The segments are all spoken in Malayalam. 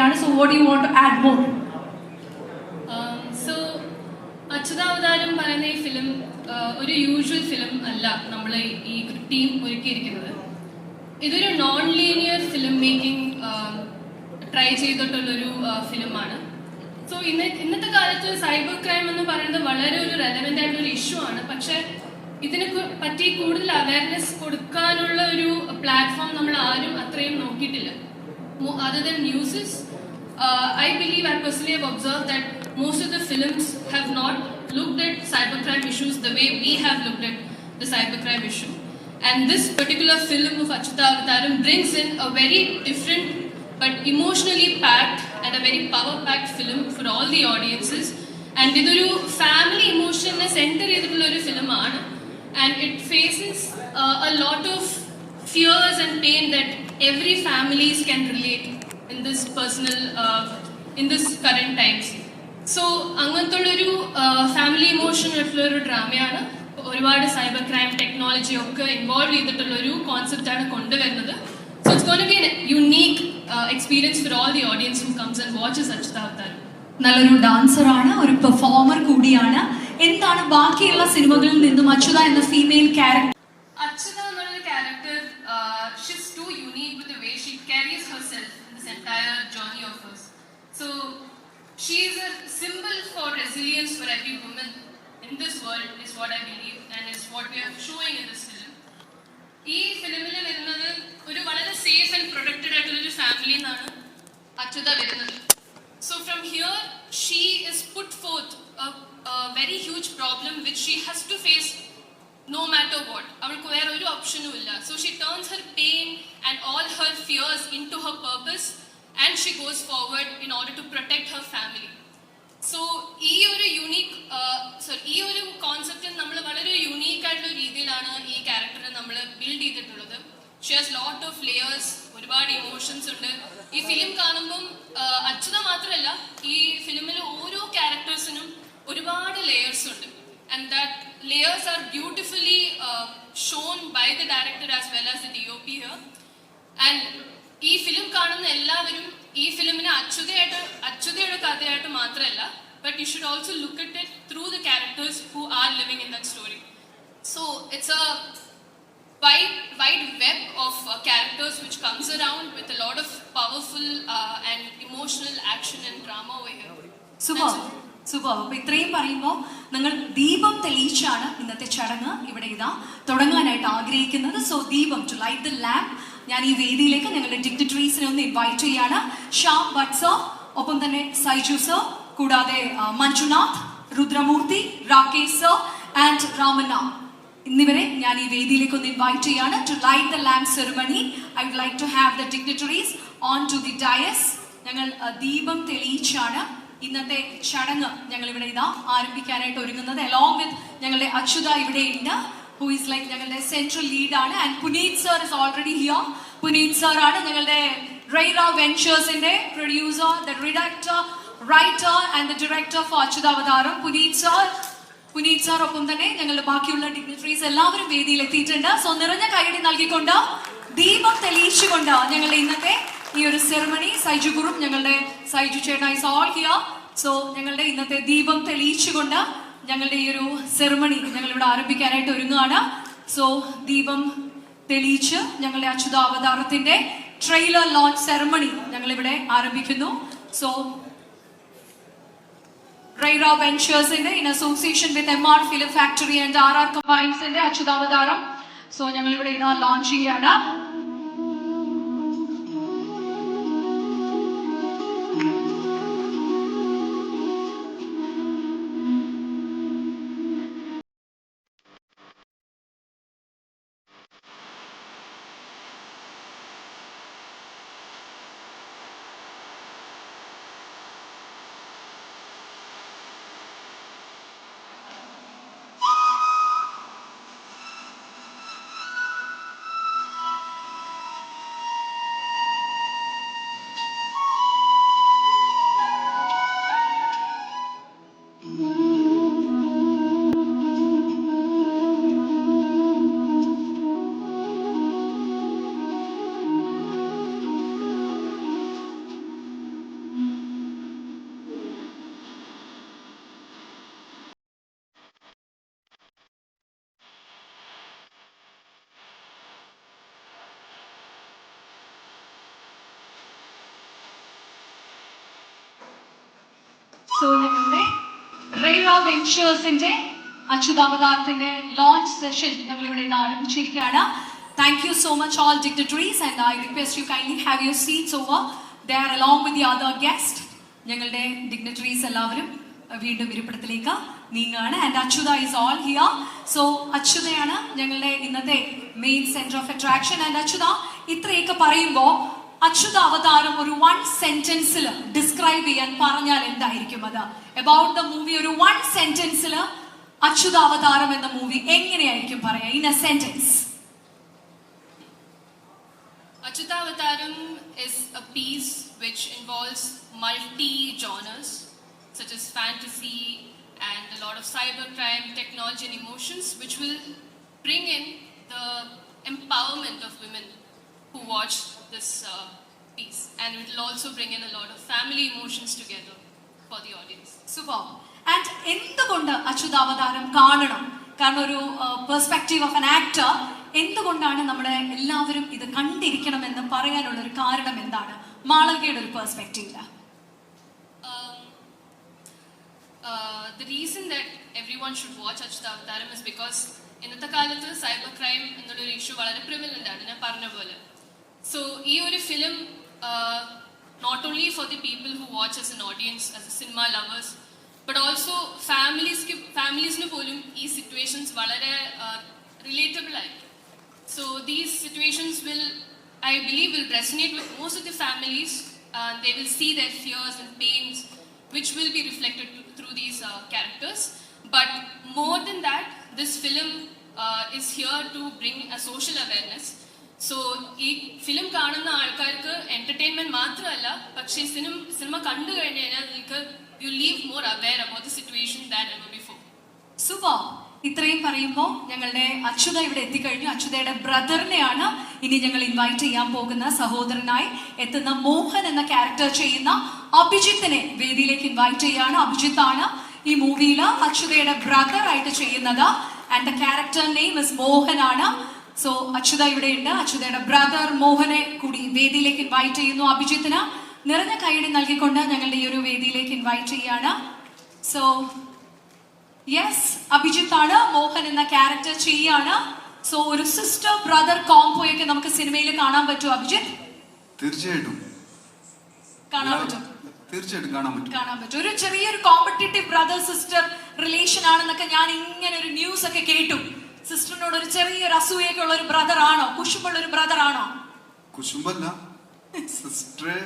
പറയുകയാണ്. So what you want to add more? So Achyutavataram പറയുന്ന ഈ ഫിലിം ഒരു യൂഷ്വൽ ഫിലിം അല്ല നമ്മൾ ഈ ടീം ഒരുക്കിയിരിക്കുന്നത്. ഇതൊരു non linear film making try ചെയ്തിട്ടുള്ളൊരു ഫിലിമാണ്. സോ ഇന്നത്തെ കാലത്ത് സൈബർ ക്രൈം എന്ന് പറയുന്നത് വളരെ ഒരു റെലവെന്റ് ആയിട്ടുള്ള ഒരു ഇഷ്യൂ ആണ്. പക്ഷെ ഇതിനെ പറ്റി കൂടുതൽ അവയർനെസ് കൊടുക്കാനുള്ള ഒരു പ്ലാറ്റ്ഫോം നമ്മൾ ആരും അത്രയും നോക്കിയിട്ടില്ല. Other than newses, I believe, I personally have observed that most of the films have not looked at cybercrime issues the way we have looked at the cybercrime issue. And this particular film of Achyutavataram brings in a very different but emotionally packed and a very power-packed film for all the audiences. And idoru family emotion ne center ചെയ്തിട്ടുള്ള ഒരു ഫിലിമാണ്. And it faces a lot of fears and pain that every families can relate in this personal in this current times. So അങ്ങനത്തുള്ളൊരു ഫാമിലി ഇമോഷൻ ആയിട്ടുള്ള ഒരു ഡ്രാമയാണ്. ഒരുപാട് സൈബർ ക്രൈം ടെക്നോളജി ഒക്കെ ഇൻവോൾവ് ചെയ്തിട്ടുള്ള ഒരു കോൺസെപ്റ്റ് ആണ് കൊണ്ടുവരുന്നത്. So it's going to be an unique experience for all the audience who comes and watches Achyutavataram. നല്ലൊരു ഡാൻസറാണ്, ഒരു പെർഫോമർ കൂടിയാണ്. എന്താണ് ബാക്കിയുള്ള സിനിമകളിൽ നിന്നും അച്യുത എന്ന ഫീമെയിൽ ക്യാരക്ടർ? അച്യുത എന്നുള്ള character she's to unique with the way she carries herself in this entire journey of hers. So she is a symbol for resilience for every woman in this world is what I believe, and is what we are showing in this film. ഈ ഫിലിമിൽ വരുന്നത് ഒരു വളരെ സേഫ് ആൻഡ് പ്രൊട്ടക്റ്റഡ് ആയിട്ടുള്ള ഒരു ഫാമിലി എന്നാണ് അച്യുത വരുന്നത്. So from here she is puttu fourth a very huge problem which she has to face no matter what. അവൾക്ക് വേറെ ഒരു ഓപ്ഷനും ഇല്ല. So she turns her pain and all her fears into her purpose, and she goes forward in order to protect her family. So ഈ ഒരു കോൺസെപ്റ്റ് നമ്മൾ വളരെ യുണീക്ക് ആയിട്ടുള്ള രീതിയിലാണ് ഈ ക്യാരക്ടറിനെ നമ്മൾ ബിൽഡ് ചെയ്തിട്ടുള്ളത്. She has lot of layers, ഒരുപാട് ഇമോഷൻസ് ഉണ്ട്. ഈ ഫിലിം കാണുമ്പം അച്യുത മാത്രമല്ല, ഈ ഫിലിമിൽ ഓരോ ക്യാരക്ടേഴ്സിനും ഒരുപാട് ലെയേഴ്സ് ഉണ്ട്. And that layers are beautifully shown by the director as well as the DOP here. And ഈ ഫിലിം കാണുന്ന എല്ലാവരും ഈ ഫിലിമിനെ അച്യുതയുടെ കഥയായിട്ട് മാത്രമല്ല, but you should also look at it through the characters who are living in that story. So it's a wide web of characters which comes around with a lot of powerful and emotional action and drama over here. Super. അപ്പൊ ഇത്രയും പറയുമ്പോൾ നിങ്ങൾ ദീപം തെളിയിച്ചാണ് ഇന്നത്തെ ചടങ്ങ് ഇവിടെ തുടങ്ങാനായിട്ട് ആഗ്രഹിക്കുന്നത്. സോ ദീപം, ടു ലൈറ്റ് ദ ലാമ്പ്. ഞാൻ ഈ വേദിയിലേക്ക് ഞങ്ങളുടെ ഡിഗ്നിറ്ററീസിനെ ഒന്ന് ഇൻവൈറ്റ് ചെയ്യാണ്. ശ്യാം ഭട്ട് സർ, ഒപ്പം തന്നെ സൈജു സർ, കൂടാതെ മഞ്ജുനാഥ്, രുദ്രമൂർത്തി, രാകേഷ് സർ ആൻഡ് രാമണ്ണ എന്നിവരെ ഞാൻ ഈ വേദിയിലേക്ക് ഒന്ന് ഇൻവൈറ്റ് ചെയ്യാണ്. To light the lamp ceremony I would like to have the dignitaries on to the dais. ഞങ്ങൾ ദീപം തെളിയിച്ചാണ് ഇന്നത്തെ ചടങ്ങ് ഞങ്ങൾ ഇവിടെ ആരംഭിക്കാനായിട്ട് ഒരുങ്ങുന്നത്. അലോങ് വിത്ത് ഞങ്ങളുടെ അച്യുത ഇവിടെ ഉണ്ട്, who is like ഞങ്ങളുടെ സെൻട്രൽ ലീഡാണ്. And Puneet sir is already here. Puneet sir ആണ് ഞങ്ങളുടെ റൈറ വെഞ്ചേഴ്സിന്റെ producer, the director, writer and the director for Achyutavataram. Puneet sir ഒപ്പം തന്നെ ഞങ്ങളുടെ ബാക്കിയുള്ള ഡിഗ്നിറ്ററീസ് എല്ലാവരും വേദിയിൽ എത്തിയിട്ടുണ്ട്. സോ നിറഞ്ഞ കൈയടി നൽകിക്കൊണ്ട് ദീപം തെളിയിച്ചുകൊണ്ട് ഞങ്ങളുടെ ഇന്നത്തെ ഈ ഒരു സെറിമണി, സൈജു ഗ്രൂപ്പ്, ഞങ്ങളുടെ സൈജു ചേട്ടൻ ഇസ് ഓൾ ഹിയർ. സോ ഞങ്ങളുടെ ഇന്നത്തെ ദീപം തെളിയിച്ചുകൊണ്ട് ഞങ്ങളുടെ ഈ ഒരു സെറിമണി ഞങ്ങളിവിടെ ആരംഭിക്കാനായിട്ട് ഒരുങ്ങുകയാണ്. സോ ദീപം തെളിയിച്ച് ഞങ്ങളുടെ അച്യുതാവതാരത്തിന്റെ ട്രെയിലർ ലോഞ്ച് സെറിമണി ഞങ്ങളിവിടെ ആരംഭിക്കുന്നു. സോ റൈറ വെഞ്ചേഴ്സിന്റെ in association with MR film factory and RR കമ്പൈൻസിന്റെ അച്യുതാവതാരം സോ ഞങ്ങളിവിടെ ലോഞ്ച് ചെയ്യാണ്. സോ ഞങ്ങളുടെ റെയിൽവ വെഞ്ചേഴ്സിന്റെ അച്യുതാവതാരത്തിന്റെ ലോഞ്ച് സെഷൻ ഞങ്ങളിവിടെ ആരംഭിച്ചിരിക്കുകയാണ്. Thank you so much all dignitaries and I request you kindly have your seats over there along with the other guest. ഞങ്ങളുടെ ഡിഗ്നിറ്ററീസ് എല്ലാവരും വീണ്ടും ഇരിപ്പിടത്തിലേക്ക് നീങ്ങുകയാണ്. And Achyuta is all here. So അച്യുതയാണ് ഞങ്ങളുടെ ഇന്നത്തെ main centre of attraction. And Achyuta ഇത്രയൊക്കെ പറയുമ്പോൾ അച്യുത അവതാരം ഒരു 1 സെന്റൻസിൽ ഡിസ്ക്രൈബ് ചെയ്യാൻ പറഞ്ഞാൽ എന്തായിരിക്കും അത്? അബൌട്ട് ദ മൂവി ഒരു 1 സെന്റൻസിൽ അച്യുത അവതാരം എന്ന മൂവി എങ്ങനെയായിരിക്കും പറയാ? In A sentence. Achyutavataram is a piece which involves multi-genres such as fantasy and a lot of cybercrime, technology and emotions, which will bring in the empowerment of women who watch this piece, and it will also bring in a lot of family emotions together for the audience. Super. And എന്തുകൊണ്ട് അച്യുതാവതാരം കാണണം? കാരണം ഒരു പെർസ്പെക്റ്റീവ് ഓഫ് ആൻ ആക്ടർ എന്തുകൊണ്ടാണ് നമ്മുടെ എല്ലാവരും ഇത് കണ്ടിരിക്കണമെന്ന് പറയാനുള്ള ഒരു കാരണം എന്താണ് മാളവികയുടെ ഒരു പെർസ്പെക്റ്റീവില്? The reason that everyone should watch Achyutavataram is because ഇന്നത്തെ കാലത്ത് സൈബർ ക്രൈം എന്നുള്ളൊരു ഇഷ്യൂ വളരെ പ്രിവലന്റ് ആണ്, ഞാൻ പറഞ്ഞ പോലെ. സോ ഈ ഒരു film not only for the people who watch as an audience, as a cinema lovers, but also ഫാമിലീസിന് പോലും ഈ സിറ്റുവേഷൻസ് വളരെ റിലേറ്റബിൾ ആയിരിക്കും. So these situations will, I believe, will resonate with most of the families. They will see their fears and pains, which will be reflected through these characters. But more than that, this film is here to bring a social awareness. So ഈ ഫിലിം കാണുന്ന ആൾക്കാർക്ക് എന്റർടൈൻമെന്റ് മാത്രമല്ല, പക്ഷേ സിനിമ കണ്ടു കഴിഞ്ഞു കഴിഞ്ഞാൽ നിങ്ങൾക്ക് you leave more aware about the situation than ever before. Super. ഇത്രയും പറയുമ്പോൾ ഞങ്ങളുടെ അച്യുത ഇവിടെ എത്തിക്കഴിഞ്ഞു. അച്യുതയുടെ ബ്രദറിനെയാണ് ഇനി ഞങ്ങൾ ഇൻവൈറ്റ് ചെയ്യാൻ പോകുന്ന. സഹോദരനായി എത്തുന്ന മോഹൻ എന്ന ക്യാരക്ടർ ചെയ്യുന്ന അഭിജിത്തിനെ വേദിയിലേക്ക് ഇൻവൈറ്റ് ചെയ്യാണ്. അഭിജിത്താണ് ഈ മൂവിയിൽ അച്യുതയുടെ ബ്രദർ ആയിട്ട് ചെയ്യുന്നത്. And the character name is Mohan ആണ്. സോ അച്യുത ഇവിടെ ഉണ്ട്. അച്യുതയുടെ ബ്രദർ മോഹനെ കൂടി വേദിയിലേക്ക് ഇൻവൈറ്റ് ചെയ്യുന്നു. അഭിജിത്തിന് നിറഞ്ഞ കൈയടി നൽകിക്കൊണ്ട് ഞങ്ങളുടെ ഈ ഒരു വേദിയിലേക്ക് ഇൻവൈറ്റ് ചെയ്യാണ്. സോ യെസ്, അഭിജിത്ത് ആണ് മോഹൻ എന്ന ക്യാരക്ടർ ചെയ്യാണ്. സോ ഒരു സിസ്റ്റർ ബ്രദർ കോംബോയൊക്കെ നമുക്ക് സിനിമയിൽ കാണാൻ പറ്റുമോ അഭിജിത്ത്? തീർച്ചയായിട്ടും കാണാൻ പറ്റും. കാണാൻ പറ്റും. ഒരു ചെറിയൊരു കോമ്പറ്റേറ്റീവ് ബ്രദർ സിസ്റ്റർ റിലേഷൻ ആണെന്നൊക്കെ ഞാൻ ഇങ്ങനെ ഒരു ന്യൂസ് ഒക്കെ കേട്ടു. സിസ്റ്ററിനോട് ഒരു ചെറിയൊരു അസൂയൊക്കെ ഉള്ള ഒരു ബ്രദർ ആണോ? കുശുമ്പുള്ള ഒരു ബ്രദർ ആണോ? കുശുമ്പല്ല, സിസ്റ്ററെ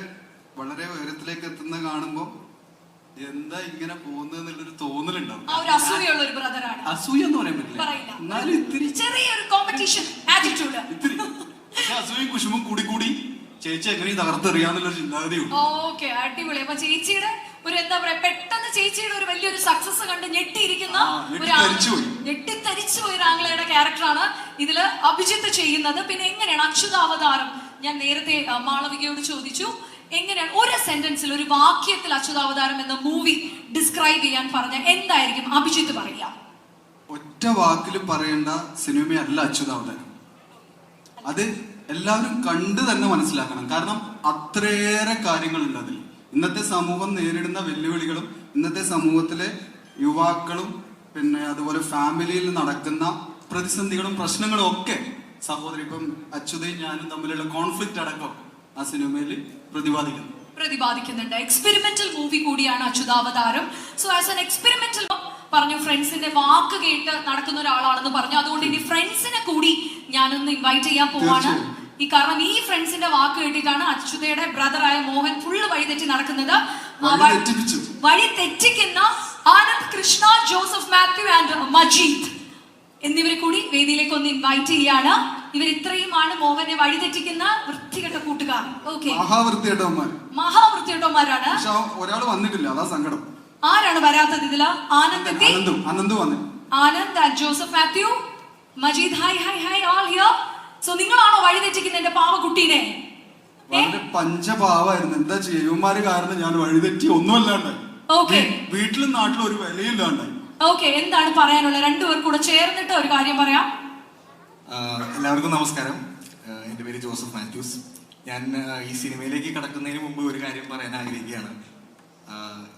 വളരെ ഉയരത്തിലേക്ക് എത്തുന്ന കാണുമ്പോ എന്താ ഇങ്ങനെ പോകുന്നതെന്നുള്ളൊരു തോന്നലുണ്ടാവും. അസൂയുള്ള ഒരു ബ്രദറാണ്. അസൂയ എന്ന് പറയാൻ പറ്റില്ല, എന്നാലും ഇത്തിരി ചെറിയൊരു കോമ്പറ്റീഷൻ ആറ്റിറ്റ്യൂഡ്. ഇത്തിരി അസൂയും കുശുമ്പും കൂടി കൂടി ചേച്ചി എങ്ങനെ തകർത്തെറിയാന്നുള്ളൊരു ചിന്താഗതിയുണ്ട്. ഓക്കെ, അടിപൊളി. അപ്പൊ ചേച്ചിയുടെ ഒരു എന്താ പറയാ, പെട്ടെന്ന് ചേച്ചിയുടെ ഒരു വലിയൊരു സക്സസ് കണ്ട് ഞെട്ടിയിരിക്കുന്ന ഞെട്ടിത്തരിച്ചു പോയ ആംഗ്ലയുടെ ക്യാരക്ടറാണ് ഇതില് അഭിജിത്ത് ചെയ്യുന്നത്. പിന്നെ എങ്ങനെയാണ് അച്യുതാവതാരം? ഞാൻ നേരത്തെ മാളവികയോട് ചോദിച്ചു, എങ്ങനെയാണ് ഒരു സെന്റൻസിൽ ഒരു വാക്യത്തിൽ അച്യുതാവതാരം എന്ന മൂവി ഡിസ്ക്രൈബ് ചെയ്യാൻ പറഞ്ഞ എന്തായിരിക്കും അഭിജിത്ത് പറയാ? ഒറ്റ വാക്കിൽ പറയേണ്ട സിനിമയല്ല അച്യുതാവതാരം. അത് എല്ലാവരും കണ്ടു തന്നെ മനസ്സിലാക്കണം. കാരണം അത്രയേറെ കാര്യങ്ങളുണ്ട് അതിൽ. ഇന്നത്തെ സമൂഹം നേരിടുന്ന വെല്ലുവിളികളും ഇന്നത്തെ സമൂഹത്തിലെ യുവാക്കളും പിന്നെ അതുപോലെ ഫാമിലിയിൽ നടക്കുന്ന പ്രതിസന്ധികളും പ്രശ്നങ്ങളും ഒക്കെ സഹോദരി ഇപ്പം അച്യുതയും ഞാനും തമ്മിലുള്ള കോൺഫ്ലിക്റ്റ് അടക്കം ആ സിനിമയിൽ പ്രതിപാദിക്കുന്നുണ്ട്. എക്സ്പെരിമെന്റൽ മൂവി കൂടിയാണ് അച്യുതാവതാരം. സോ ആസ് ആൻ എക്സ്പെരിമെന്റൽ പറഞ്ഞു, ഫ്രണ്ട്സിന്റെ വാക്ക് കേട്ട് നടക്കുന്ന ഒരാളാണെന്ന് പറഞ്ഞു. അതുകൊണ്ട് ഇനി ഫ്രണ്ട്സിനെ കൂടി ഞാനൊന്ന് ഇൻവൈറ്റ് ചെയ്യാൻ പോവാണ്. കാരണം ഈ ഫ്രണ്ട്സിന്റെ വാക്ക് കേട്ടിട്ടാണ് അച്യുതയുടെ ബ്രദറായ മോഹൻ ഫുള്ള് വഴിതെറ്റി നടക്കുന്നത്. വഴി തെറ്റിക്കുന്ന ആനന്ദ് കൃഷ്ണ, ജോസഫ് മാത്യു ആൻഡ് മജീദ് എന്നിവരെ കൂടി വേദിയിലേക്ക് ഒന്ന് ഇൻവൈറ്റ് ചെയ്യാണ്. ഇവർ ഇത്രയുമാണ് മോഹനെ വഴിതെറ്റിക്കുന്ന വൃത്തികെട്ട കൂട്ടുകാർ. ഓക്കെ, മഹാവൃത്തികെട്ടന്മാരാണ്. ഒരാൾ വന്നിട്ടില്ല, അതാ സങ്കടം. ആരാണ് വരാത്തത് ഇതില്? Anand, Joseph Mathew, Majeed. Hi hi hi all here. So നിങ്ങളാണോ വഴിതെറ്റിക്കുന്ന എന്റെ പാവക്കുട്ടീനെ? പഞ്ചപാവായിരുന്നു. എന്താ ചെയ്യുമാര് കാരണം ഞാൻ വഴിതെറ്റി ഒന്നുമല്ലാണ്ട്. ഓക്കെ, വീട്ടിലും നാട്ടിലും ഒരു വിലയില്ലാണ്ടായി. ഓക്കെ, എന്താണ് പറയാനുള്ളത്? രണ്ടുപേർ കൂടെ ചേർന്നിട്ട് ഒരു കാര്യം പറയാം. എല്ലാവർക്കും നമസ്കാരം. എൻ്റെ പേര് ജോസഫ് മാത്യൂസ്. ഞാൻ ഈ സിനിമയിലേക്ക് കടക്കുന്നതിന് മുമ്പ് ഒരു കാര്യം പറയാൻ ആഗ്രഹിക്കുകയാണ്.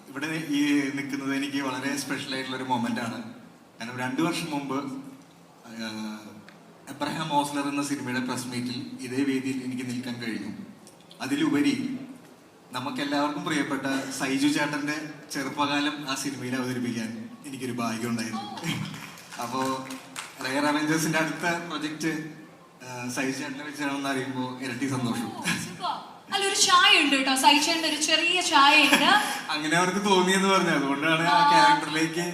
ഇവിടെ ഈ നിൽക്കുന്നത് എനിക്ക് വളരെ സ്പെഷ്യൽ ആയിട്ടുള്ള ഒരു മൊമെന്റ് ആണ്. കാരണം 2 വർഷം മുമ്പ് എബ്രഹാം ഓസ്ലർ എന്ന സിനിമയുടെ പ്രസ് മീറ്റിൽ ഇതേ വേദിയിൽ എനിക്ക് നിൽക്കാൻ കഴിഞ്ഞു. അതിലുപരി നമുക്കെല്ലാവർക്കും പ്രിയപ്പെട്ട സൈജു ചേട്ടന്റെ ചെറുപ്പകാലം ആ സിനിമയിൽ അവതരിപ്പിക്കാൻ എനിക്കൊരു ഭാഗ്യം ഉണ്ടായിരുന്നു. അപ്പോ റെയർ അവഞ്ചേഴ്സിന്റെ അടുത്ത പ്രൊജക്ട് സൈജു ചേട്ടനെ വെച്ചാണെന്ന് അറിയുമ്പോൾ ഇരട്ടി സന്തോഷം. അല്ല, ഒരു ചായ ഉണ്ട് കേട്ടോ, സൈച്ചേണ്ട ഒരു ചെറിയ ചായ ഉണ്ട്. അങ്ങനെ അവർക്ക് തോന്നിയെന്ന് പറഞ്ഞു, അതുകൊണ്ടാണ് ആ ക്യാരക്ടറിലേക്ക്.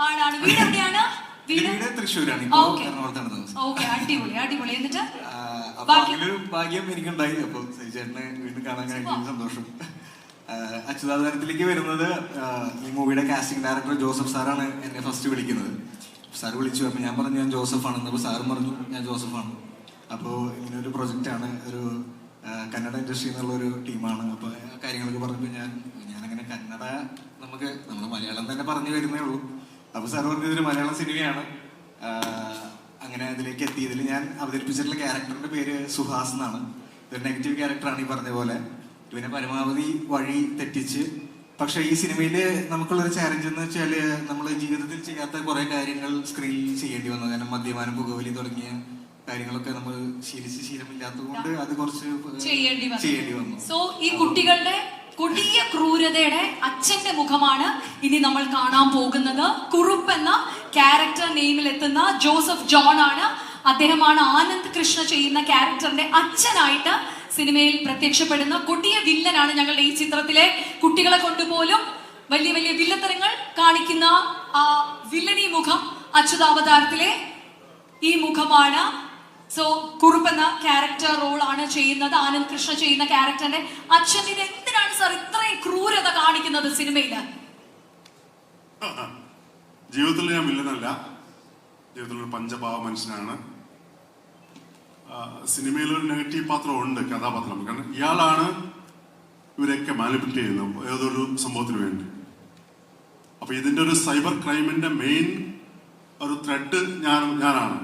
ആണാണ്. വീട് എവിടെയാണ്? വീട് തൃശ്ശൂരാണ്. ഇപ്പൊ എറണാകുളത്താണ് താമസം. ഓക്കെ, അടിപൊളി അടിപൊളി. എന്നിട്ട് അപ്പൊ അങ്ങനൊരു ഭാഗ്യം എനിക്കുണ്ടായി. അപ്പൊ സൈചേട്ടനെ വീണ്ടും കാണാൻ കഴിഞ്ഞ സന്തോഷം. അച്യുതാവതാരത്തിലേക്ക് വരുന്നത് ഈ മൂവിയുടെ കാസ്റ്റിംഗ് ഡയറക്ടർ ജോസഫ് സാറാണ് എന്നെ ഫസ്റ്റ് വിളിക്കുന്നത്. സാർ വിളിച്ചു. അപ്പൊ ഞാൻ പറഞ്ഞു ഞാൻ ജോസഫ് ആണെന്ന്. അപ്പൊ സാറും പറഞ്ഞു ഞാൻ ജോസഫ് ആണ്. അപ്പോ ഇങ്ങനെ ഒരു പ്രൊജക്റ്റ് ആണ്, ഒരു കന്നഡ ഇൻഡസ്ട്രി എന്നുള്ള ഒരു ടീമാണ്. അപ്പൊ കാര്യങ്ങളൊക്കെ പറഞ്ഞപ്പോൾ ഞാനങ്ങനെ കന്നഡ നമ്മൾ മലയാളം തന്നെ പറഞ്ഞു വരുന്നേ ഉള്ളൂ. അപ്പൊ സാർ പറഞ്ഞത് ഇതൊരു മലയാളം സിനിമയാണ്. അങ്ങനെ അതിലേക്ക് എത്തി. ഇതിൽ ഞാൻ അവതരിപ്പിച്ചിട്ടുള്ള ക്യാരക്ടറിന്റെ പേര് സുഹാസ് എന്നാണ്. ഒരു നെഗറ്റീവ് ക്യാരക്ടറാണ് ഈ പറഞ്ഞ പോലെ. ഇവനെ പരമാവധി വഴി തെറ്റിച്ച്, പക്ഷെ ഈ സിനിമയിൽ നമുക്കുള്ളൊരു ചാലഞ്ച് എന്ന് വെച്ചാല് നമ്മൾ ജീവിതത്തിൽ ചെയ്യാത്ത കുറെ കാര്യങ്ങൾ സ്ക്രീനിൽ ചെയ്യേണ്ടി വന്നു. കാരണം മദ്യപാനം, പുകവലി തുടങ്ങിയ കാര്യങ്ങളൊക്കെ നമ്മൾ ശീലമില്ലാത്തതുകൊണ്ട് അത് കുറച്ച് ചെയ്യേണ്ടി വന്നു. സോ ഈ കുട്ടികളുടെ കൊടിയ ക്രൂരതയുടെ അച്ഛന്റെ മുഖമാണ് ഇനി നമ്മൾ കാണാൻ പോകുന്നത്. കുറുപ്പ് എന്ന ക്യാരക്ടർ നെയിമിൽ എത്തുന്ന ജോസഫ് ജോൺ ആണ്. അദ്ദേഹമാണ് ആനന്ദ് കൃഷ്ണ ചെയ്യുന്ന ക്യാരക്ടറിന്റെ അച്ഛനായിട്ട് സിനിമയിൽ പ്രത്യക്ഷപ്പെടുന്ന കൊടിയ വില്ലനാണ്. ഞങ്ങളുടെ ഈ ചിത്രത്തിലെ കുട്ടികളെ കൊണ്ടുപോലും വലിയ വലിയ വില്ലത്തരങ്ങൾ കാണിക്കുന്ന ആ വില്ലനി മുഖം അച്യുതാവതാരത്തിലെ ഈ മുഖമാണ്. സോ കുറുപ്പ് എന്ന ക്യാരക്ടർ റോൾ ആണ് ചെയ്യുന്നത് ആനന്ദ് കൃഷ്ണ ചെയ്യുന്ന ക്യാരക്ടറിന്റെ അച്ഛൻ. ഇത് എന്തിനാണ് സാർ ഇത്രയും ക്രൂരത കാണിക്കുന്നത് സിനിമയില്? ജീവിതത്തിൽ ഞാൻ വില്ലനല്ല, ജീവിതത്തിലൊരു പഞ്ചപാവ മനുഷ്യനാണ്. സിനിമയിൽ ഒരു നെഗറ്റീവ് പാത്രം ഉണ്ട്, കഥാപാത്രം. കാരണം ഇയാളാണ് ഇവരെയൊക്കെ മാനിപ്പുലേറ്റ് ചെയ്യുന്നത് ഏതൊരു സംഭവത്തിന് വേണ്ടി. അപ്പൊ ഇതിന്റെ ഒരു സൈബർ ക്രൈമിന്റെ മെയിൻ ഒരു ത്രെഡ് ഞാനാണ്.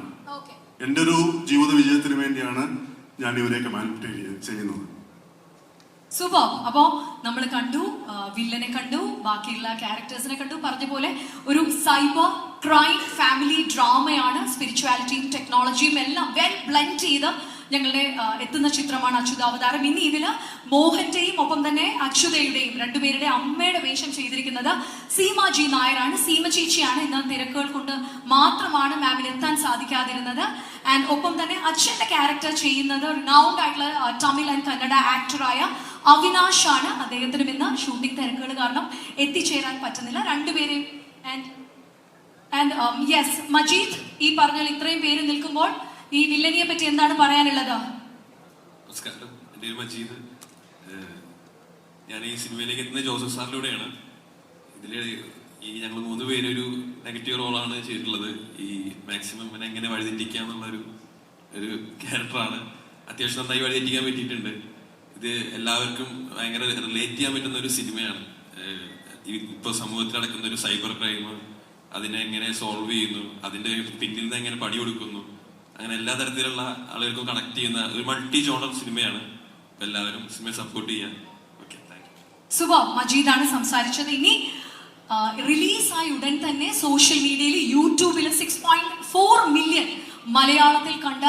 എന്റെ ഒരു ജീവിത വിജയത്തിന് വേണ്ടിയാണ് ഞാൻ ഇവരെയൊക്കെ മാനിപ്പുലേറ്റ് ചെയ്യുന്നത്. സൂപ്പർ. അപ്പോ നമ്മൾ കണ്ടു, വില്ലനെ കണ്ടു, ബാക്കിയുള്ള ക്യാരക്ടേഴ്സിനെ കണ്ടു. പറഞ്ഞ പോലെ ഒരു സൈബർ ക്രൈം ഫാമിലി ഡ്രാമയാണ്. സ്പിരിച്വാലിറ്റിയും ടെക്നോളജിയും എല്ലാം വെൽ ബ്ലെൻഡ് ചെയ്ത് ഞങ്ങളുടെ എത്തുന്ന ചിത്രമാണ് അച്യുതാവതാരം. ഇനി ഇതില് മോഹന്റെയും ഒപ്പം തന്നെ അച്യുതയുടെയും രണ്ടുപേരുടെ അമ്മയുടെ വേഷം ചെയ്തിരിക്കുന്നത് സീമ ജി നായരാണ്. സീമ ചേച്ചിയാണ്. ഇന്ന് തിരക്കുകൾ കൊണ്ട് മാത്രമാണ് മാമിന് എത്താൻ സാധിക്കാതിരുന്നത്. ആൻഡ് ഒപ്പം തന്നെ അച്ഛന്റെ ക്യാരക്ടർ ചെയ്യുന്നത് റിനൗണ്ട് ആയിട്ടുള്ള തമിഴ് ആൻഡ് കന്നഡ ആക്ടറായ അവിനാഷ് ആണ്. അദ്ദേഹത്തിനും ഇന്ന് ഷൂട്ടിംഗ് തിരക്കുകൾ കാരണം എത്തിച്ചേരാൻ പറ്റുന്നില്ല. രണ്ടുപേരെയും ആൻഡ് യെസ് മജീദ്, ഈ പറഞ്ഞ ഇത്രയും പേര് നിൽക്കുമ്പോൾ ഈ വില്ലനിയെ പറ്റി എന്താണ് പറയാനുള്ളത്? നമസ്കാരം, എൻ്റെ പേര് മജീദ്. ഞാൻ ഈ സിനിമയിലേക്ക് എത്തുന്ന ജോസഫ് സാറിലൂടെയാണ്. ഇതില് ഈ ഞങ്ങൾ 3 പേര് ഒരു നെഗറ്റീവ് റോളാണ് ചെയ്തിട്ടുള്ളത്. ഈ മാക്സിമം ഇവനെ എങ്ങനെ വഴിതെറ്റിക്കുക എന്നുള്ളൊരു ക്യാരക്ടറാണ്. അത്യാവശ്യം നന്നായി വഴിതെറ്റിക്കാൻ പറ്റിയിട്ടുണ്ട്. ഇത് എല്ലാവർക്കും ഭയങ്കര റിലേറ്റ് ചെയ്യാൻ പറ്റുന്ന ഒരു സിനിമയാണ്. ഇപ്പൊ സമൂഹത്തിൽ നടക്കുന്ന ഒരു സൈബർ ക്രൈം, അതിനെ എങ്ങനെ സോൾവ് ചെയ്യുന്നു, അതിന്റെ പിന്നിൽ നിന്ന് എങ്ങനെ പടി കൊടുക്കുന്നു, അങ്ങനെ എല്ലാ തരത്തിലുള്ള ആളുകൾക്കും കണക്ട് ചെയ്യുന്ന ഒരു മൾട്ടി ജോണർ സിനിമയാണ്. എല്ലാവരും സിനിമയെ സപ്പോർട്ട് ചെയ്യാൻ. Okay, thank you. സുബ മജീദാണ് സംസാരിച്ചത്. ഇനി റിലീസായി ഉടൻ തന്നെ സോഷ്യൽ മീഡിയയിൽ യൂട്യൂബിൽ 6.4 മില്യൺ മലയാളത്തിൽ കണ്ട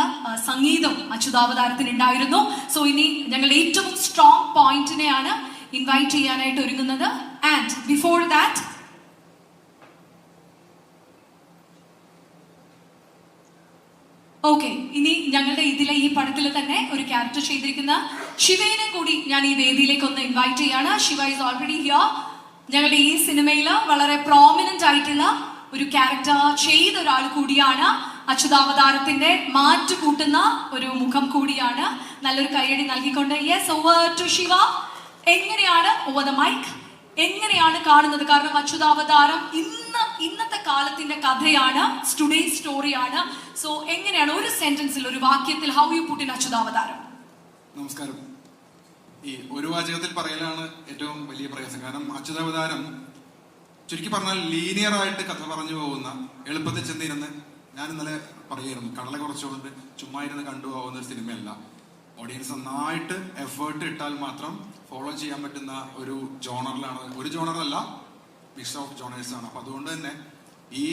സംഗീതം അച്യുതാവതാരത്തിന് ഉണ്ടായിരുന്നു. സോ ഇനി ഞങ്ങൾ ഏറ്റവും സ്ട്രോങ് പോയിന്റിനെയാണ് ഇൻവൈറ്റ് ചെയ്യാനായിട്ട് ഒരുങ്ങുന്നത്. ആൻഡ് ബിഫോർ ദാറ്റ് ഓക്കെ, ഇനി ഞങ്ങളുടെ ഇതിലെ ഈ പടത്തിൽ തന്നെ ഒരു ക്യാരക്ടർ ചെയ്തിരിക്കുന്ന ശിവനെ കൂടി ഞാൻ ഈ വേദിയിലേക്ക് ഒന്ന് ഇൻവൈറ്റ് ചെയ്യാണ്. Shiva is already here. ഞങ്ങളുടെ ഈ സിനിമയിൽ വളരെ പ്രോമിനന്റ് ആയിട്ടുള്ള ഒരു ക്യാരക്ടർ ചെയ്ത ഒരാൾ കൂടിയാണ്. അച്യുതാവതാരത്തിന്റെ മാറ്റു കൂട്ടുന്ന ഒരു മുഖം കൂടിയാണ്. നല്ലൊരു കൈയടി നൽകിക്കൊണ്ട് യെസ് ഓവർ ടു ശിവ. എങ്ങനെയാണ് ഓവർ ദ മൈക്ക്, എങ്ങനെയാണ് കാണുന്നത്? കാരണം അച്യുതാവതാരം ഇന്നത്തെ കാലത്തിന്റെ കഥയാണ്, ടുഡേ സ്റ്റോറിയാണ്. സോ എങ്ങനെയാണ് ഒരു സെന്റൻസിൽ, ഒരു വാക്യത്തിൽ ഹൗ യു പുട്ട് ഇൻ അച്യുതാവതാരം? നമസ്കാരം. ഈ ഒരു വാചകത്തിൽ പറയലാണ് ഏറ്റവും വലിയ പ്രയാസം. കാരണം അച്യുതാവതാരം ചുരുക്കി പറഞ്ഞാൽ ലീനിയർ ആയിട്ട് കഥ പറഞ്ഞു പോകുന്ന, എളുപ്പത്തിൽ ചെന്നിരുന്ന് ഞാൻ ഇന്നലെ പറയായിരുന്നു, കടല കുറച്ചുകൊണ്ട് ചുമ്മാ ഇരുന്ന് കണ്ടുപോകുന്ന ഒരു സിനിമയല്ല. ഓഡിയൻസ് നന്നായിട്ട് എഫേർട്ട് ഇട്ടാൽ മാത്രം ഫോളോ ചെയ്യാൻ പറ്റുന്ന ഒരു ജോണറിലാണ്, ഒരു ജോണറല്ല, മിക്സ് ഓഫ് ജോണേഴ്സ് ആണ്. അപ്പൊ അതുകൊണ്ട് തന്നെ ഈ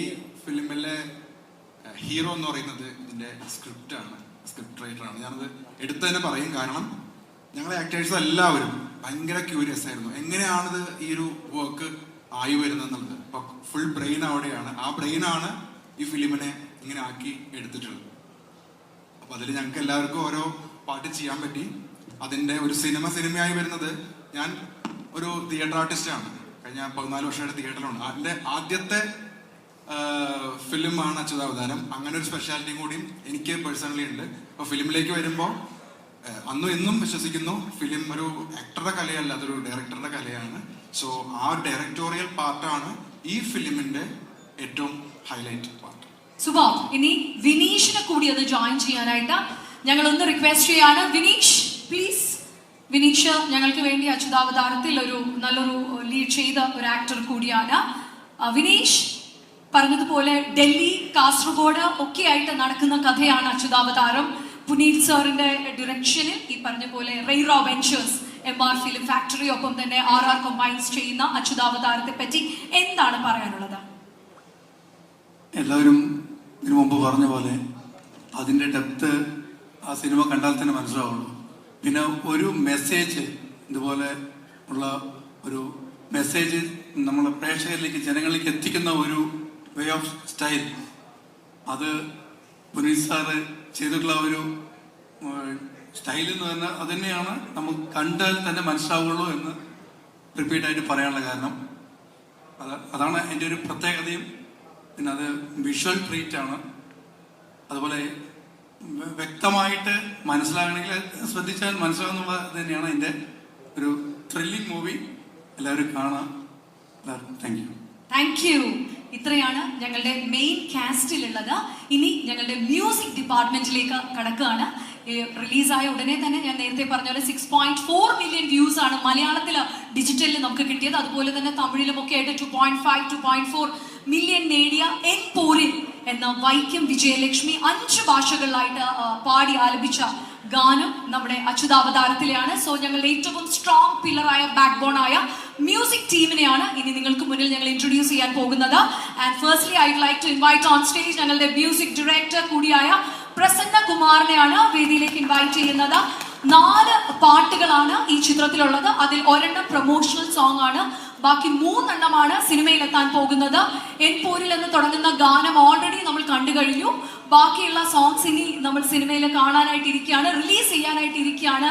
ഫിലിമിലെ ഹീറോ എന്ന് പറയുന്നത് ഇതിന്റെ സ്ക്രിപ്റ്റ് റൈറ്ററാണ്. ഞാനത് എടുത്തു തന്നെ പറയും, കാരണം ഞങ്ങളെ ആക്ടേഴ്സ് എല്ലാവരും ഭയങ്കര ക്യൂരിയസ് ആയിരുന്നു, എങ്ങനെയാണിത് ഈ ഒരു വർക്ക് ആയി വരുന്നത്. അപ്പൊ ഫുൾ ബ്രെയിൻ അവിടെയാണ്, ആ ബ്രെയിനാണ് ഈ ഫിലിമിനെ ഇങ്ങനെ ആക്കി എടുത്തിട്ടുള്ളത്. അപ്പൊ അതിൽ ഞങ്ങൾക്ക് എല്ലാവർക്കും ഓരോ പാട്ട് ചെയ്യാൻ പറ്റി. അതിന്റെ ഒരു സിനിമയായി വരുന്നത്, ഞാൻ ഒരു തിയേറ്റർ ആർട്ടിസ്റ്റ് ആണ്, കഴിഞ്ഞ 14 വർഷമായിട്ട് തിയേറ്ററിലുണ്ട്. അതിന്റെ ആദ്യത്തെ ഫിലിമാണ് അച്യുതാവതാരം. അങ്ങനെ ഒരു സ്പെഷ്യാലിറ്റിയും കൂടിയും എനിക്ക് പേഴ്സണലി ഉണ്ട്. അപ്പൊ ഫിലിമിലേക്ക് വരുമ്പോൾ അന്നും എന്നും വിശ്വസിക്കുന്നു, ഫിലിം ഒരു ആക്ടറുടെ കലയല്ല, അതൊരു ഡയറക്ടറുടെ കലയാണ്. സോ ആ ഡയറക്ടോറിയൽ പാർട്ടാണ് ഈ ഫിലിമിന്റെ ഏറ്റവും ഹൈലൈറ്റ് പാർട്ട്. സുബ, ഇനി വിനീഷിനെ കൂടി ഒന്ന് ജോയിൻ ചെയ്യാനായിട്ട് ഞങ്ങൾ ഒന്ന് റിക്വസ്റ്റ് ചെയ്യാണ്. വിനീഷ് പ്ലീസ്. വിനീഷ് ഞങ്ങൾക്ക് വേണ്ടി അച്യുതാവതാരത്തിൽ ഒരു നല്ലൊരു ലീഡ് ചെയ്ത ഒരു ആക്ടർ കൂടിയാണ്. വിനീഷ് പറഞ്ഞതുപോലെ ഡൽഹി, കാസർഗോഡ് ഒക്കെ ആയിട്ട് നടക്കുന്ന കഥയാണ് അച്യുതാവതാരം. പുനീത് സാറിന്റെ ഡിറക്ഷനിൽ ഈ പറഞ്ഞ പോലെ റെയ്റ വെഞ്ചേഴ്സ്, MR ഫിലിം ഫാക്ടറി, ഒപ്പം തന്നെ RR കമ്പൈൻസ് ചെയ്യുന്ന അച്യുതാവതാരത്തെ പറ്റി എന്താണ് പറയാനുള്ളത്? എല്ലാവരും ഇതിനു മുമ്പ് പറഞ്ഞ പോലെ അതിൻ്റെ ഡെപ്ത് ആ സിനിമ കണ്ടാൽ തന്നെ മനസ്സിലാവുള്ളൂ. പിന്നെ ഒരു മെസ്സേജ്, ഇതുപോലെ ഉള്ള ഒരു മെസ്സേജ് നമ്മളെ പ്രേക്ഷകരിലേക്ക്, ജനങ്ങളിലേക്ക് എത്തിക്കുന്ന ഒരു വേ ഓഫ് സ്റ്റൈൽ, അത് പുനീത് സാറ് ചെയ്തിട്ടുള്ള ഒരു സ്റ്റൈൽ എന്ന് പറഞ്ഞാൽ അത് തന്നെയാണ് നമുക്ക് കണ്ടാൽ തന്നെ മനസ്സിലാവുള്ളൂ എന്ന് റിപ്പീറ്റായിട്ട് പറയാനുള്ള കാരണം. അതാണ് എൻ്റെ ഒരു പ്രത്യേകതയും. പിന്നെ അത് വിഷ്വൽ ട്രീറ്റ് ആണ്. അതുപോലെ വ്യക്തമായിട്ട് മനസ്സിലാകണമെങ്കിൽ ശ്രദ്ധിച്ചാൽ മനസ്സിലാകുന്നുള്ളത് തന്നെയാണ് എൻ്റെ ഒരു ത്രില്ലിംഗ് മൂവി. എല്ലാവരും കാണാം. Thank you. ഇത്രയാണ് ഞങ്ങളുടെ മെയിൻ കാസ്റ്റിലുള്ളത്. ഇനി ഞങ്ങളുടെ മ്യൂസിക് ഡിപ്പാർട്ട്മെന്റിലേക്ക് കടക്കുകയാണ്. റിലീസായ ഉടനെ തന്നെ ഞാൻ നേരത്തെ പറഞ്ഞ പോലെ 6.4 മില്യൺ വ്യൂസ് ആണ് മലയാളത്തിൽ ഡിജിറ്റലിൽ നമുക്ക് കിട്ടിയത്. അതുപോലെ തന്നെ തമിഴിലും ഒക്കെ ആയിട്ട് 2.5 2.4 മില്യൺ നേടിയ എൻ പോരിൽ എന്ന വൈക്കം വിജയലക്ഷ്മി 5 ഭാഷകളിലായിട്ട് പാടി ആലപിച്ച ഗാനം നമ്മുടെ അച്യുതാവതാരത്തിലെയാണ്. സോ ഞങ്ങളുടെ ഏറ്റവും സ്ട്രോങ് പില്ലറായ ബാക്ക് ബോൺ ആയ മ്യൂസിക് ടീമിനെയാണ് ഇനി നിങ്ങൾക്ക് മുന്നിൽ ഞങ്ങൾ ഇൻട്രൊഡ്യൂസ് ചെയ്യാൻ പോകുന്നത്. And firstly I would like to invite on stage ഞങ്ങളുടെ മ്യൂസിക് ഡയറക്ടർ കൂടിയായ പ്രസന്ന കുമാറിനെയാണ് വേദിയിലേക്ക് ഇൻവൈറ്റ് ചെയ്യുന്നത്. 4 പാട്ടുകളാണ് ഈ ചിത്രത്തിലുള്ളത്. അതിൽ ഒരെണ്ണം പ്രൊമോഷണൽ സോങ് ആണ്, ബാക്കി 3 എണ്ണമാണ് സിനിമയിലെത്താൻ പോകുന്നത്. എൻ പോരിൽ എന്ന് തുടങ്ങുന്ന ഗാനം ഓൾറെഡി നമ്മൾ കണ്ടു കഴിഞ്ഞു. ബാക്കിയുള്ള സോങ്സ് ഇനി നമ്മൾ സിനിമയിൽ കാണാനായിട്ട് ഇരിക്കുകയാണ്, റിലീസ് ചെയ്യാനായിട്ട് ഇരിക്കുകയാണ്.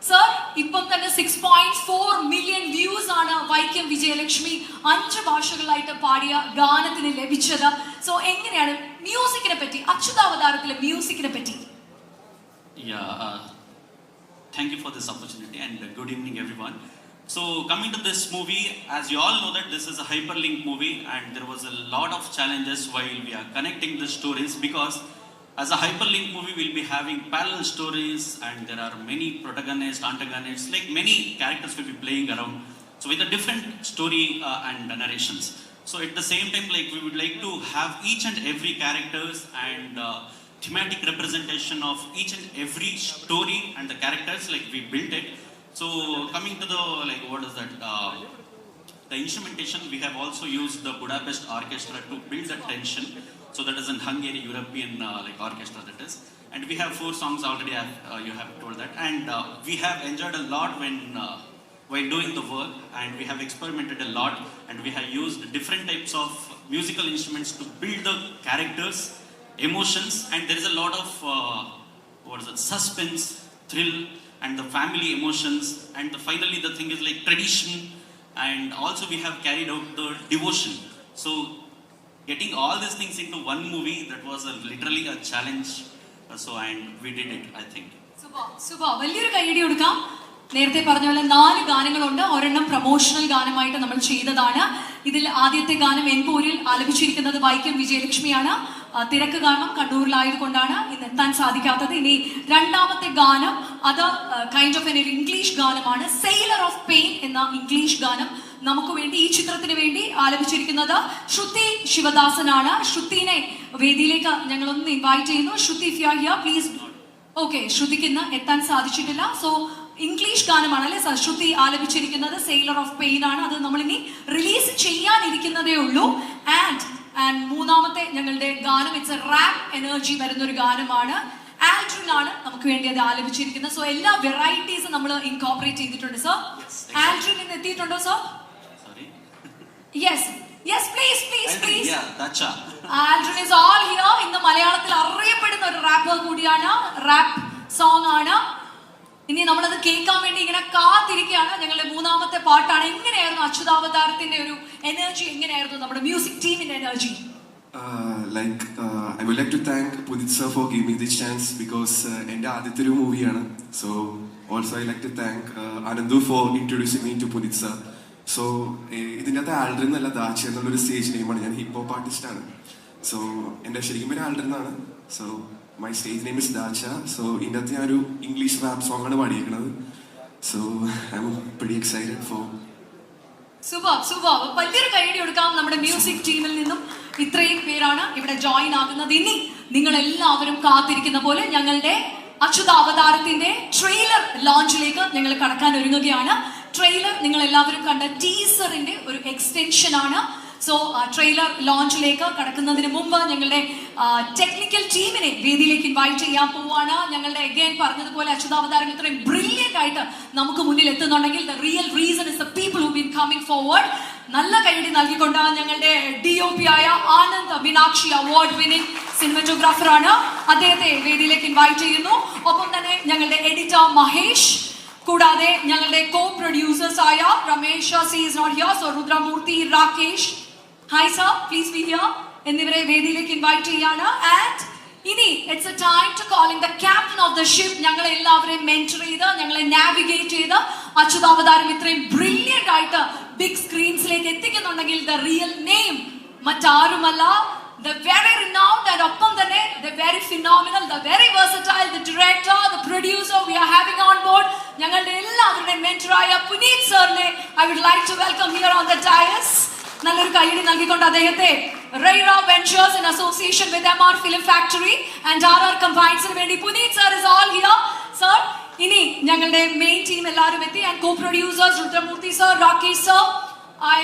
സർ, ഇപ്പം തന്നെ 6.4 മില്യൺ വ്യൂസ് ആണ് വൈക്കം വിജയലക്ഷ്മി 5 ഭാഷകളിലായിട്ട് പാടിയ ഗാനത്തിന് ലഭിച്ചത്. സോ എങ്ങനെയാണ് മ്യൂസിക്കിനെ പറ്റി, അച്യുതാവതാരത്തിലെ മ്യൂസിക്കിനെ പറ്റി? Thank you for this opportunity and good evening everyone. So coming to this movie, as you all know that this is a hyperlink movie and there was a lot of challenges while we are connecting the stories, because as a hyperlink movie we'll be having parallel stories and there are many protagonists, antagonists, like many characters will be playing around, so with a different story and narrations. So at the same time, like we would like to have each and every characters and thematic representation of each and every story and the characters, like we built it. So coming to the, like, what is that, the instrumentation, we have also used the Budapest Orchestra to build the tension. So that is in Hungary, European like orchestra that is. And we have 4 songs already, you have told that. And we have enjoyed a lot while doing the work, and we have experimented a lot, and we have used different types of musical instruments to build the characters, emotions, and there is a lot of suspense, thrill, and the family emotions, and finally the thing is like tradition, and also we have carried out the devotion. So getting all these things into one movie, that was literally a challenge. And we did it, I think. Super. വലിയൊരു കൈയടി കൊടുക്കാം. നേരത്തെ പറഞ്ഞ പോലെ 4 ഗാനങ്ങളുണ്ട്. ഒരെണ്ണം പ്രൊമോഷണൽ ഗാനമായിട്ട് നമ്മൾ ചെയ്തതാണ്. ഇതിൽ ആദ്യത്തെ ഗാനം എൻ പോരിൽ ആലപിച്ചിരിക്കുന്നത് വൈക്കം വിജയലക്ഷ്മിയാണ്. തിരക്ക് കാരണം കണ്ണൂരിലായതുകൊണ്ടാണ് ഇന്ന് എത്താൻ സാധിക്കാത്തത്. ഇനി രണ്ടാമത്തെ ഗാനം അത് കൈൻഡ് ഓഫ് ഒരു ഇംഗ്ലീഷ് ഗാനമാണ്. സെയിലർ ഓഫ് പെയിൻ എന്ന ഇംഗ്ലീഷ് ഗാനം നമുക്ക് വേണ്ടി, ഈ ചിത്രത്തിന് വേണ്ടി ആലപിച്ചിരിക്കുന്നത് ശ്രുതി ശിവദാസനാണ്. ശ്രുതിനെ വേദിയിലേക്ക് ഞങ്ങളൊന്ന് ഇൻവൈറ്റ് ചെയ്യുന്നു. Shruti, if you are here please. Okay, ശ്രുതിക്ക് ഇന്ന് എത്താൻ സാധിച്ചിട്ടില്ല. സോ ഇംഗ്ലീഷ് ഗാനമാണ് അല്ലെ ശ്രുതി ആലപിച്ചിരിക്കുന്നത്. സെയിലർ ഓഫ് പെയിൻ ആണ്. അത് നമ്മളിനി റിലീസ് ചെയ്യാനിരിക്കുന്നതേ ഉള്ളൂ. ആൻഡ് മൂന്നാമത്തെ ഞങ്ങളുടെ ഗാനം ഇറ്റ്സ് എ റാപ്പ് എനർജി വരുന്ന ഒരു ഗാനമാണ്. ആൽഡ്രിൻ ആണ് നമുക്ക് വേണ്ടി അത് ആലപിച്ചിരിക്കുന്നത്. സോ എല്ലാ വെറൈറ്റീസും നമ്മൾ ഇൻകോപ്പറേറ്റ് ചെയ്തിട്ടുണ്ട്. സർ ആൽഡ്രിൻ ഇന്ന് എത്തിയിട്ടുണ്ടോ sir? Yes yes please please please. Aldrin is all here. ഇന്ന് മലയാളത്തിൽ അറിയപ്പെടുന്ന ഒരു റാപ്പർ കൂടിയാണ്. റാപ്പ് സോങ് ആണ്. ഇനി നമ്മളത് കേൾക്കാൻ വേണ്ടി ഇങ്ങനെ കാത്തിരിക്കുകയാണ്. ഞങ്ങളുടെ മൂന്നാമത്തെ പാട്ടാണ്. എങ്ങനെയായിരുന്നു അച്യുതാവതാരത്തിന്റെ ഒരു എനർജി? എങ്ങനെയായിരുന്നു നമ്മുടെ മ്യൂസിക് ടീമിന്റെ energy? I would like to thank Pudit sir for giving me this chance because എൻ്റെ ആദ്യത്തെ ഒരു മൂവിയാണ്. So also I like to thank Anandu for introducing me to Pudit sir. So ഇതിൻ്റെ അകത്ത് ആൽഡ്രിൻ എന്നല്ല ദാച്ച എന്നുള്ളൊരു സ്റ്റേജ് നെയിമാണ്. ഞാൻ ഹിപ്പ് ഹോപ്പ് ആർട്ടിസ്റ്റാണ്. സോ എൻ്റെ ശരിക്കും പേര് ആൽഡ്രിൻ എന്നാണ്. So my stage name is Dacha. So ഇതിൻ്റെ അകത്ത് ഞാനൊരു ഇംഗ്ലീഷ് റാപ്പ് സോങ് ആണ് പാടിയിരിക്കുന്നത്. So I am pretty excited for. Super. വലിയൊരു കൈയടി കൊടുക്കാം നമ്മുടെ മ്യൂസിക് ടീമിൽ നിന്നും. ഇത്രയും പേരാണ് ഇവിടെ ജോയിൻ ആകുന്നത്. ഇനി നിങ്ങൾ എല്ലാവരും കാത്തിരിക്കുന്ന പോലെ ഞങ്ങളുടെ അച്യുതാവതാരത്തിന്റെ ട്രെയിലർ ലോഞ്ചിലേക്ക് ഞങ്ങൾ കടക്കാൻ ഒരുങ്ങുകയാണ്. ട്രെയിലർ നിങ്ങൾ എല്ലാവരും കണ്ട ടീസറിന്റെ ഒരു എക്സ്റ്റൻഷൻ ആണ്. സോ ട്രെയിലർ ലോഞ്ചിലേക്ക് കടക്കുന്നതിന് മുമ്പ് ഞങ്ങളുടെ ടെക്നിക്കൽ ടീമിനെ വേദിയിലേക്ക് ഇൻവൈറ്റ് ചെയ്യാൻ പോവാണ്. ഞങ്ങളുടെ അഗൈൻ പറഞ്ഞതുപോലെ അച്യുതാവതാരം ഇത്രയും ബ്രില്യന്റ് ആയിട്ട് നമുക്ക് മുന്നിൽ എത്തുന്നുണ്ടെങ്കിൽ the real reason is the people who been coming forward. നല്ല കൈയടി നൽകിക്കൊണ്ട് ഞങ്ങളുടെ DOP ആയ Anand Meenakshi award winning cinematographer ആണ്. അദ്ദേഹത്തെ വേദിയിലേക്ക് ഇൻവൈറ്റ് ചെയ്യുന്നു. ഒപ്പം തന്നെ ഞങ്ങളുടെ എഡിറ്റർ മഹേഷ്, കൂടാതെ ഞങ്ങളുടെ കോ പ്രൊഡ്യൂസേഴ്സ് ആയ Ramesh C is not here, so Rudramurthy, Rakesh, hi sir please be here, എന്നിവരെ വേദിയിലേക്ക് ഇൻവൈറ്റ് ചെയ്യാണ്. ആൻഡ് ഇനി it's a time to calling the captain of the ship. ഞങ്ങളെ എല്ലാവരെയും മെന്റർ ചെയ്ത് ഞങ്ങളെ നാവിഗേറ്റ് ചെയ്ത് അച്യുതാവതാരം ഇത്രയും ബ്രില്യന്റ് ആയിട്ട് ബിഗ് സ്ക്രീൻസിലേക്ക് എത്തിക്കുന്നുണ്ടെങ്കിൽ ദ റിയൽ നെയിം മറ്റാരുമല്ല, the very renowned and ഒപ്പം തന്നെ the very phenomenal, the very versatile, the director, the producer we are having on board, ഞങ്ങളുടെ എല്ലാവരുടെയും മെന്ററായ പുനീത് സാറിനെ I would like to welcome here on the dais. നല്ലൊരു കൈയടി നൽകിക്കൊണ്ട് അദ്ദേഹത്തെ റൈറ ventures in association with MR Film Factory and RR Combines വേണ്ടി Puneet sir is all here. Sir, ഇനി ഞങ്ങളുടെ മെയിൻ ടീം എല്ലാവരും എത്തി. And co producers Rudramurthy sir, Rakesh sir, I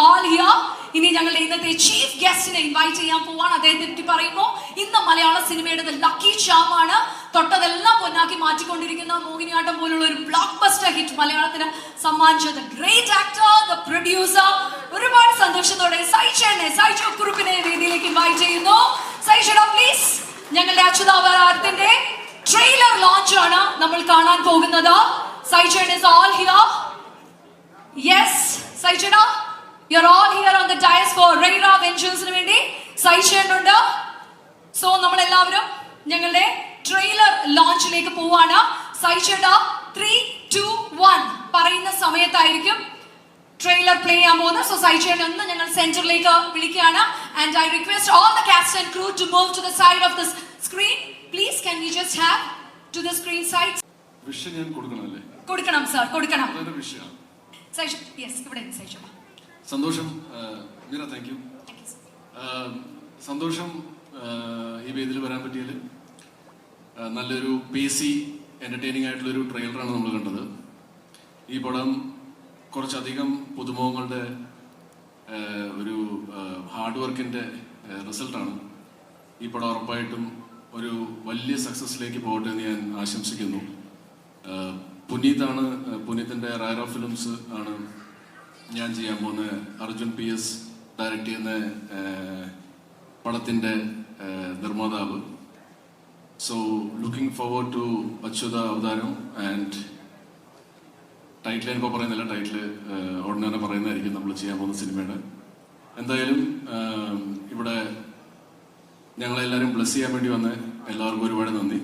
all here. ഇനി ഞങ്ങളുടെ ഇന്നത്തെ ചീഫ് ഗസ്റ്റിനെ ഇൻവൈറ്റ് ചെയ്യാൻ പോവാണ്. അദ്ദേഹത്തെ പറ്റി പറയുമ്പോൾ ഇന്ന് മലയാള സിനിമയുടെ ലക്കി ചാമാണ്. തൊട്ടതെല്ലാം പൊന്നാക്കി മാറ്റിക്കൊണ്ടിരിക്കുന്ന മോഹിനിയാട്ടം പോലുള്ള ഒരു ബ്ലോക്ക് ബസ്റ്റർ ഹിറ്റ് മലയാളത്തിന് സമ്മാനിച്ച the great actor, the producer, ഒരുപാട് സന്തോഷത്തോടെ സൈജു കുറുപ്പിനെ വേദിയിലേക്ക് ഇൻവൈറ്റ് ചെയ്യുന്നു. സൈജുഡ പ്ലീസ്. ഞങ്ങളുടെ അച്യുതാവതാരത്തിന്റെ ട്രെയിലർ ലോഞ്ച് ആണ് നമ്മൾ കാണാൻ പോകുന്നത്. Saijan is all here. Yes, സൈജുഡ, you're all here on the dais for Raira Ventures ന് വേണ്ടി. സൈജനുണ്ട്. സോ നമ്മൾ എല്ലാവരും ഞങ്ങളുടെ ട്രെയിലർ ലോഞ്ചിലേക്ക് പോവാണ്. സൈജുഡ 3, 2, 1 പറയുന്ന സമയത്തായിരിക്കും ട്രെയിലർ പ്ലേ ചെയ്യാൻ പോകുന്നത്. സോ സൈജൻ ഒന്ന് ഞങ്ങൾ സെന്ററിലേക്ക് വിളിക്കുകയാണ്. And I request all the cast and crew to move to the side of the screen. Please can we just have to the screen side? വിഷയം ഞാൻ കൊടുക്കണമല്ലേ? കൊടുക്കണം സർ, കൊടുക്കണം. അതൊരു വിഷയമാണ്. സൈജു, യെസ്, ഇവിടെ സൈജു. സന്തോഷം മീര, താങ്ക് യു. സന്തോഷം ഈ വേദിയിൽ വരാൻ പറ്റിയതിൽ. നല്ലൊരു പേസി എന്റർടൈനിങ് ആയിട്ടുള്ളൊരു ട്രെയിലറാണ് നമ്മൾ കണ്ടത്. ഈ പടം കുറച്ചധികം പുതുമുഖങ്ങളുടെ ഒരു ഹാർഡ് വർക്കിന്റെ റിസൾട്ടാണ്. ഈ പടം ഉറപ്പായിട്ടും ഒരു വലിയ സക്സസിലേക്ക് പോകട്ടെ എന്ന് ഞാൻ ആശംസിക്കുന്നു. പുനീത്തിന്റെ റൈറ ഫിലിംസ് ആണ് ഞാൻ ചെയ്യാൻ പോകുന്ന അർജുൻ PS ഡയറക്റ്റ് ചെയ്യുന്ന പടത്തിന്റെ നിർമ്മാതാവ്. So looking forward to Achyuta Avataram. And title ഞാനിപ്പോൾ പറയുന്നില്ല, ടൈറ്റിൽ ഉടനെ തന്നെ പറയുന്നതായിരിക്കും നമ്മൾ ചെയ്യാൻ പോകുന്ന സിനിമയുടെ. എന്തായാലും ഇവിടെ ഞങ്ങളെല്ലാവരും ബ്ലസ് ചെയ്യാൻ വേണ്ടി വന്ന് എല്ലാവർക്കും ഒരുപാട് നന്ദി.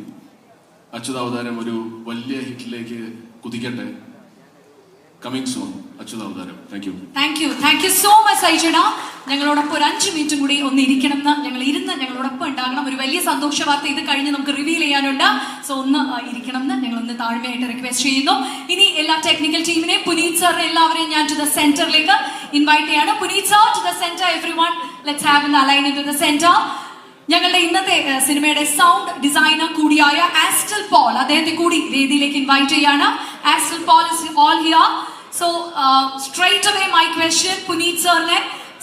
അച്യുത അവതാരം ഒരു വലിയ ഹിറ്റിലേക്ക് കുതിക്കട്ടെ. Coming soon Achyuta Avataram. Thank you so much സൈജുഡ. ഞങ്ങളോടൊപ്പം ഒരു 5 മിനിറ്റും കൂടി ഒന്ന് ഇരിക്കണം എന്ന് ഞങ്ങളോടൊപ്പം ഉണ്ടാകണം. ഒരു വലിയ സന്തോഷ വാർത്ത ഇത് കഴിഞ്ഞ് നമുക്ക് റിവീൽ ചെയ്യാനുണ്ട്. സോ ഒന്ന് ഇരിക്കണം എന്ന് ഞങ്ങൾ ഒന്ന് താഴ്മയായിട്ട് റിക്വസ്റ്റ് ചെയ്യുന്നു. ഇനി എല്ലാ ടെക്നിക്കൽ ടീമിനെയും പുനീത് സാറിനെ എല്ലാവരെയും ഞാൻ ടു ദ സെന്ററിലേക്ക് ഇൻവൈറ്റ് ചെയ്യാണ്. Puneeth sir, to the centre everyone. Let's have an align to the center. ഞങ്ങളുടെ ഇന്നത്തെ സിനിമയുടെ സൗണ്ട് ഡിസൈനർ കൂടിയായ ആസ്റ്റൽ പോൾ, അദ്ദേഹത്തെ കൂടി വേദിയിലേക്ക് ഇൻവൈറ്റ് ചെയ്യാണ്. Astel Paul is all here. So straight away my question Puneet സാറിനെ.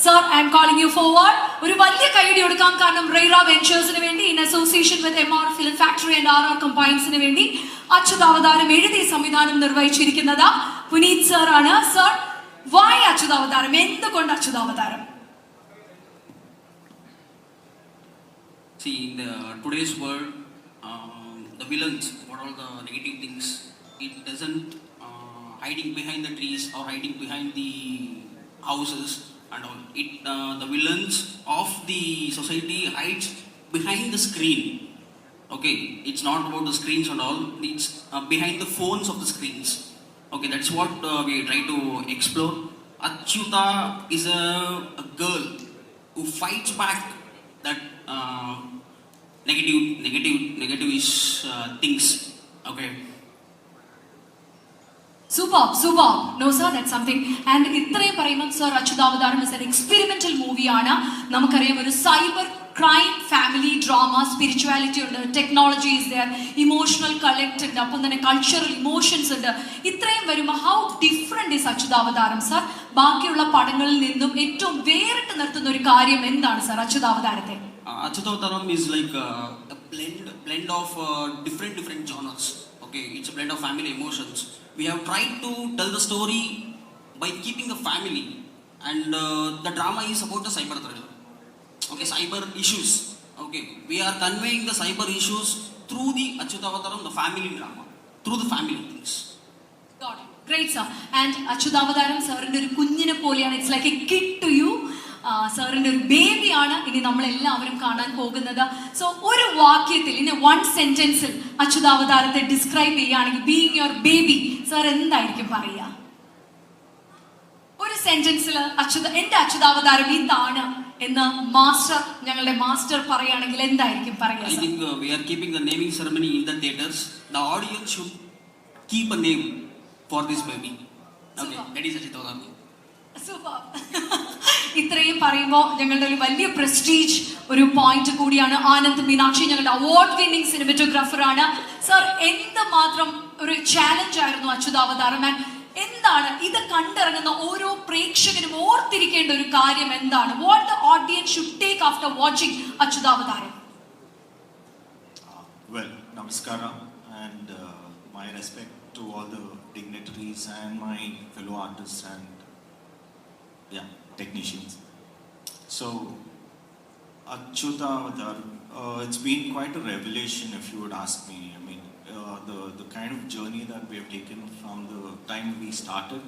Sir, I am calling you forward. ഒരു വലിയ കൈയടി കൊടുക്കാം, കാരണം റെയ്റ വെഞ്ചേഴ്സിന് വേണ്ടി in association with MR film factory and RR കമ്പൈൻസിന് വേണ്ടി അച്യുതാവതാരം എഴുതി സംവിധാനം നിർവഹിച്ചിരിക്കുന്നത് പുനീത് സർ ആണ്. Sir, why Achyutavataram? എന്തുകൊണ്ട് Achyutavataram? See, in today's world, the villains, what all the negative things, it doesn't hiding behind the trees or hiding behind the houses and all. The villains of the society hides behind the screen. Okay, it's not about the screens and all. It's behind the phones of the screens. Okay, that's what we try to explore. Achyuta is a girl who fights back that negative things. Okay. Super. No sir, that's something. And ഇത്രയും പറയുമ്പോൾ sir, Achyutavataram is an experimental മൂവിയാണ്. നമുക്കറിയാം, ഒരു cyber crime family drama, spirituality ഉണ്ട്, ടെക്നോളജി ഇസ് ദെയർ, ഇമോഷണൽ കലക്ട് ഉണ്ട്, അപ്പം തന്നെ കൾച്ചറൽ ഇമോഷൻസ് ഉണ്ട്. ഇത്രയും വരുമ്പോൾ how different is Achyutavataram sir? ബാക്കിയുള്ള പടങ്ങളിൽ നിന്നും ഏറ്റവും വേറിട്ട് നിർത്തുന്ന ഒരു കാര്യം എന്താണ് സർ അച്യുതാവതാരത്തെ? Achyutavaram is like a blend of different genres. Okay, it's a blend of family emotions. We have tried to tell the story by keeping a family, and the drama is about the cyber threat. Okay, cyber issues. Okay, we are conveying the cyber issues through the Achyutavaram, the family drama, through the family things. Got it. Great sir. And അച്യുതാവതാരം സാറിന്റെ ഒരു കുഞ്ഞിനെ പോലെയാണ്. It's like a kid to you. സാറിന്റെ ഒരു ബേബിയാണ് ഇനി നമ്മളെല്ലാവരും കാണാൻ പോകുന്നത്. സോ ഒരു വാക്യത്തിൽ, ഇനി വൺ സെന്റൻസിൽ അച്യുതാവതാരത്തെ ഡിസ്ക്രൈബ് ചെയ്യുകയാണെങ്കിൽ, ബീയിങ് യുവർ ബേബി, സാർ എന്തായിരിക്കും പറയുക? ഒരു സെന്റൻസിൽ എന്റെ അച്യുതാവതാരം ഇതാണ് എന്ന് ഞങ്ങളുടെ മാസ്റ്റർ പറയുകയാണെങ്കിൽ എന്തായിരിക്കും പറയുക? I think we are keeping the naming ceremony in the theaters. The audience should keep a name for this baby. Okay, that is Achyutavaram. Super. ഇത്രയും പറയുമ്പോൾ ഞങ്ങളുടെ ഒരു വലിയ പ്രസ്റ്റീജ് ഒരു പോയിന്റ് കൂടിയാണ്. ആനന്ദ് മീനാക്ഷി ഞങ്ങളുടെ അവാർഡ് വിന്നിംഗ് സിനിമറ്റോഗ്രാഫർ ആണ്. സർ, എന്തുമാത്രം ഒരു ചാലഞ്ച് ആയിരുന്നു അച്യുതാവതാരം? എന്താണ് ഇത് കണ്ടിറങ്ങുന്ന ഓരോ പ്രേക്ഷകനും ഓർത്തിരിക്കേണ്ട ഒരു കാര്യം എന്താണ്? What the audience should take after watching Achyutavataram? Well, namaskaram and my respect to all the dignitaries and my fellow artists and technicians. So, Achyutavaram, it's been quite a revelation if you would ask me. I mean, the kind of journey that we have taken from the time we started,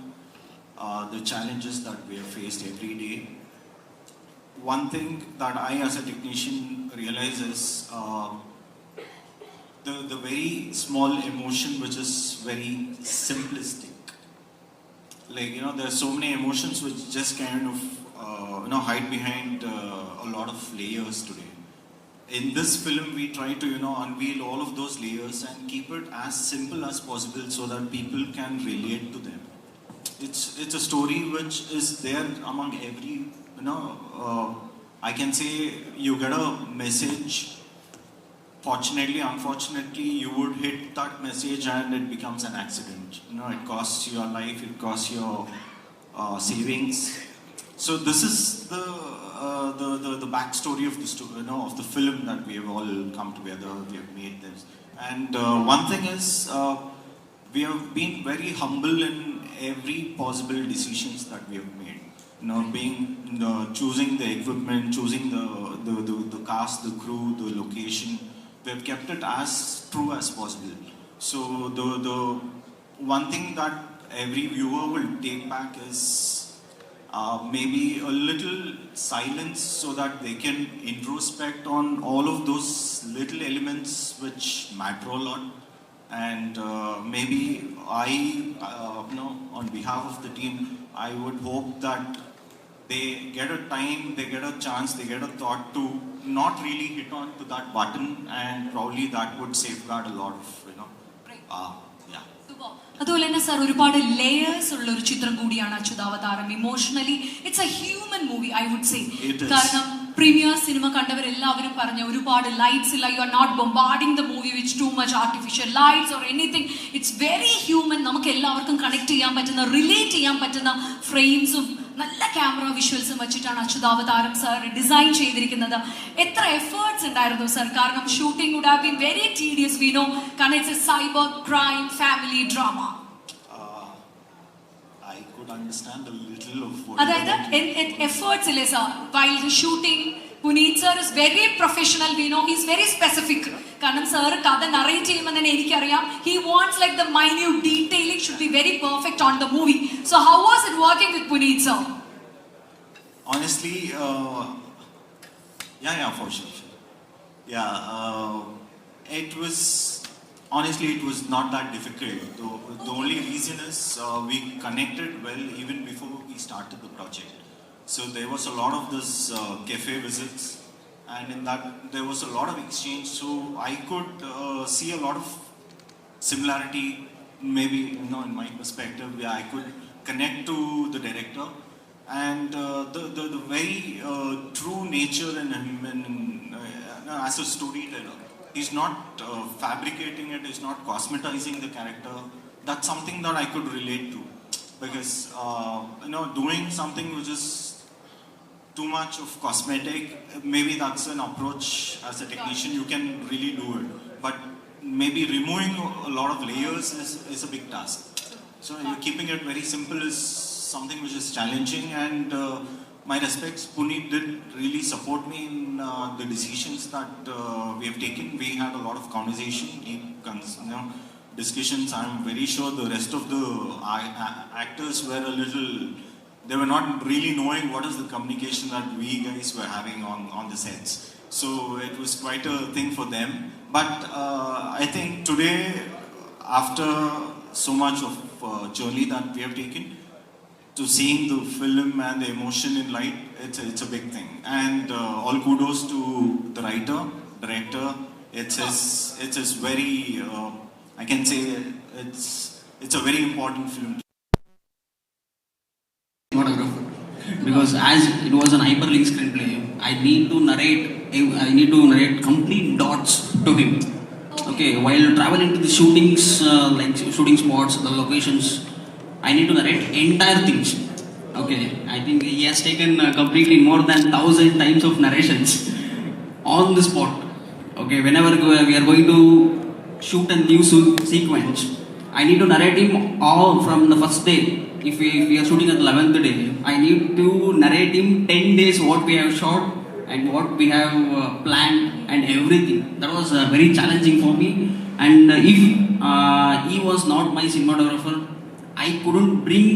the challenges that we have faced every day. One thing that I as a technician realize is the very small emotion which is very simplistic. Like, there are so many emotions which just kind of, hide behind a lot of layers today. In this film, we try to, unveil all of those layers and keep it as simple as possible so that people can relate to them. It's a story which is there among every, I can say you get a message. Fortunately, unfortunately, you would hit that message and it becomes an accident. It costs your life, it costs your savings. So this is the backstory of of the film that we have all come together. We have made this, and one thing is we have been very humble in every possible decisions that we have made. Choosing the equipment, choosing the cast, the crew, the location. We have kept it as true as possible. So the one thing that every viewer will take back is maybe a little silence so that they can introspect on all of those little elements which matter a lot. And maybe on behalf of the team, I would hope that they get a time, they get a chance, they get a thought to not really hit on to that button, and probably that would safeguard a lot of, അതുപോലെ തന്നെ സാർ, ഒരുപാട് ലേയേഴ്സ് ഉള്ള ഒരു ചിത്രം കൂടിയാണ് Achyutavataram. Emotionally it's a human movie, I would say. കാരണം പ്രീമിയർ സിനിമ കണ്ടവരെല്ലാവരും പറഞ്ഞ ഒരുപാട് ലൈറ്റ്സ് ഇല്ല, you are not bombarding the movie with too much artificial lights or anything. It's very human. നമുക്ക് എല്ലാവർക്കും കണക്ട് ചെയ്യാൻ പറ്റുന്ന, റിലേറ്റ് ചെയ്യാൻ പറ്റുന്ന ഫ്രെയിംസും നല്ല ക്യാമറ വിഷ്വൽസും വെച്ചിട്ടാണ് അച്യുതാവതാരം സാർ ഡിസൈൻ ചെയ്തിരിക്കുന്നത്. എത്ര എഫേർട്സ് ഉണ്ടായിരുന്നു സർ? കാരണം shooting would have been very tedious, we know, കാരണം it's a cyber crime family drama. I could understand a little of what. അതായത് എഫേർട്സ് ഇല്ലേ sir while shooting? Puneet sir is very professional, we know, he is very specific. കാരണം സാർ കഥ നറേറ്റ് ചെയ്യുമ്പോൾ തന്നെ എനിക്കറിയാം, he wants like the minute detailing should be very perfect on the movie. So how was it working with Puneet sir? Honestly, yeah, for sure. Yeah, it was. Honestly, it was not that difficult. The only reason is we connected well even before we started the project. So there was a lot of this cafe visits, and in that there was a lot of exchange. So I could see a lot of similarity, maybe in my perspective. Yeah, I could connect to the director and the very true nature in him and as a storyteller. He's not fabricating it, he's not cosmetizing the character. That's something that I could relate to. Because, doing something which is too much of cosmetic, maybe that's an approach as a technician, you can really do it. But maybe removing a lot of layers is a big task. So keeping it very simple is something which is challenging, and my respects, Puneet did really support me in the decisions that we have taken. We had a lot of conversation, deep discussions. I'm very sure the rest of the actors were a little, they were not really knowing what is the communication that we guys were having on the sets. So it was quite a thing for them. But I think today, after so much of journey that we have taken, to seeing the film and the emotion in light, it's a big thing. And all kudos to the writer, director. It's his very, I can say it's a very important film. Because as it was an hyperlink screenplay, I need to narrate complete dots to him. Okay, while traveling to the shootings, like shooting spots, the locations, I need to narrate entire things. Okay, I think he has taken completely more than 1,000 times of narrations on the spot. Okay, whenever we are going to shoot a new sequence, I need to narrate him all from the first day. If we are shooting at the 11th day, I need to narrate him 10 days what we have shot and what we have planned and everything. That was very challenging for me. And if he was not my cinematographer, I couldn't bring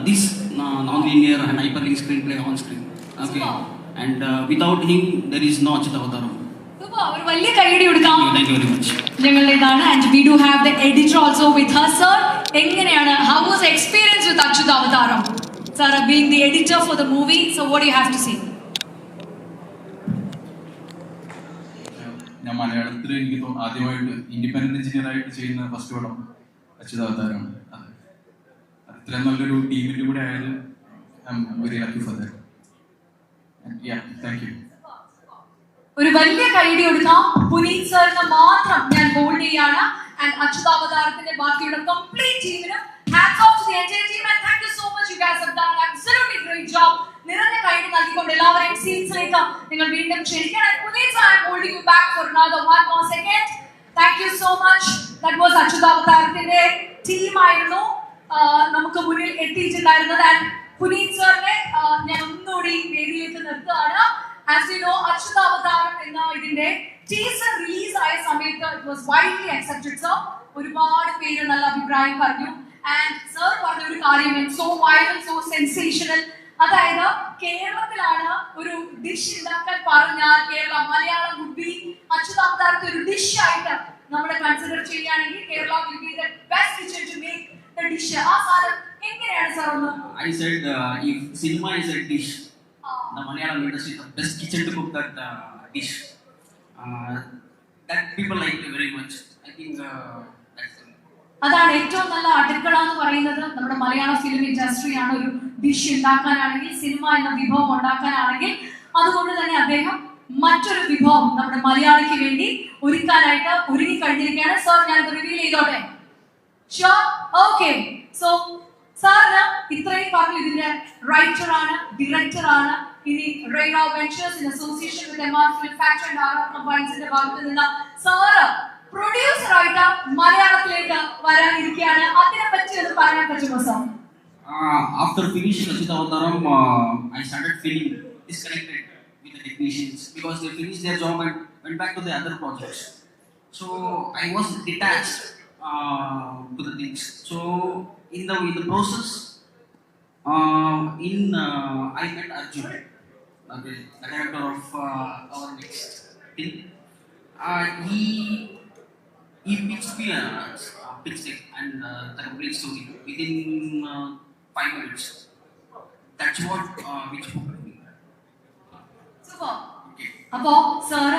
this non-linear and hyperlink screenplay on screen. Okay, and without him, there is no Achyutavataram. ഒരു വലിയ കൈയടി കൊടുക്കാം. Thank you very much. ഞങ്ങളുടേതാണ്. And we do have the editor also with her. Sir, എങ്ങനെയാണ്, how was experience with Achyutavataram? Sir, being the editor for the movie, so what do you have to say? ഞാൻ മലയാളത്തിൽ എനിക്ക് ആദ്യമായിട്ട് ഇൻഡിപെൻഡന്റ് എഞ്ചിനീയർ ആയിട്ട് ചെയ്യുന്ന ഫസ്റ്റ് പടം അച്യുതാവതാരമാണ്. ഇത്രയും നല്ലൊരു ടീമിന്റെ കൂടെ ആയത് I am very happy for that. Yeah, thank you. ഒരു വലിയ കൈയടി കൊടുക്കാം. പുനീത് സാറിന് മാത്രം ഞാൻ ഹോൾഡ് ചെയ്യാണ്. ആൻഡ് അച്യുതാവതാരത്തിന്റെ ബാക്കിയുള്ള കംപ്ലീറ്റ് ടീമിനും hats off to the entire team and thank you so much. You guys have done an absolutely great job. നിറഞ്ഞ കൈയടി നൽകിക്കൊണ്ട് എല്ലാവരെയും സീൻസിലേക്ക് നിങ്ങൾ വീണ്ടും ക്ഷണിക്കണം. Puneet sir, I am holding you back for another one more second. Thank you so much. That was അച്യുതാവതാരത്തിന്റെ ടീമായിരുന്നു നമുക്ക് മുന്നിൽ എത്തിയിട്ടുണ്ടായിരുന്നത്. ആൻഡ് പുനീത് സാറിനെ ഞാൻ ഒന്നുകൂടി വേദിയിലേക്ക് നിർത്തുകയാണ്. ആസ് യു നോ, അച്യുതാവതാരം എന്ന ഇതിന്റെ ടീസർ റിലീസ് ആയ സമയത്ത് it was widely accepted. Sir, ഒരുപാട് പേര് നല്ല അഭിപ്രായം പറഞ്ഞു. ആൻഡ് സർ പറഞ്ഞ ഒരു കാര്യം, സോ വൈറൽ, സോ സെൻസേഷണൽ. അതായത് കേരളത്തിലാണ് ഒരു ഡിഷ് ഉണ്ടാക്കാൻ പറഞ്ഞാൽ കേരള മലയാളം വുഡ് ബി അച്യുതാവതാരത്തെ ഒരു ഡിഷ് ആയിട്ട് നമ്മൾ കൺസിഡർ ചെയ്യുകയാണെങ്കിൽ Kerala will be the best kitchen to make the dish. ആ സാധനം എങ്ങനെയാണ് സാർ ഒന്ന്? I said if cinema is a dish, the Malayalam industry is the best kitchen to cook that dish. That people like it very much. I think that's it. അതാണ് ഏറ്റവും നല്ല അടുക്കള എന്ന് പറയുന്നത് നമ്മുടെ മലയാള ഫിലിം ഇൻഡസ്ട്രിയാണ്. ഒരു ഡിഷ് ഉണ്ടാക്കാനാണെങ്കിൽ, സിനിമ എന്ന വിഭവം ഉണ്ടാക്കാനാണെങ്കിൽ അതുകൊണ്ട് തന്നെ അദ്ദേഹം മറ്റൊരു വിഭവം നമ്മുടെ മലയാളിക്ക് വേണ്ടി ഒരുക്കാനായിട്ട് ഒരുങ്ങി കഴിഞ്ഞിരിക്കുകയാണ്. സർ, ഞാൻ റിവീൽ ചെയ്തോട്ടെ? Sure, okay. സോ സാറിന് ഇത്രയും പറഞ്ഞു. ഇതിന്റെ റൈറ്റർ ആണ്, ഡയറക്ടർ ആണ്. ഇനി Raina ventures in association with MR film factory and RR കമ്പൈൻസിന്റെ ഭാഗത്ത് നിന്ന് സാറ് പ്രൊഡ്യൂസർ ആയിട്ട് മലയാളത്തിലേക്ക് വരാനിരിക്കുകയാണ്. അതിനെ പറ്റി ഒന്ന് പറയാൻ പറ്റുമോ sir? After finishing Achutavataram, I started feeling disconnected with the technicians because they finished their job and went back to the other projects. So I was detached to the things. So in the process, I met Arjun, okay, the director of our next thing. He pitched me pitched it and the complete story within 5 minutes. That's what which book. Super. അപ്പോ സാറ്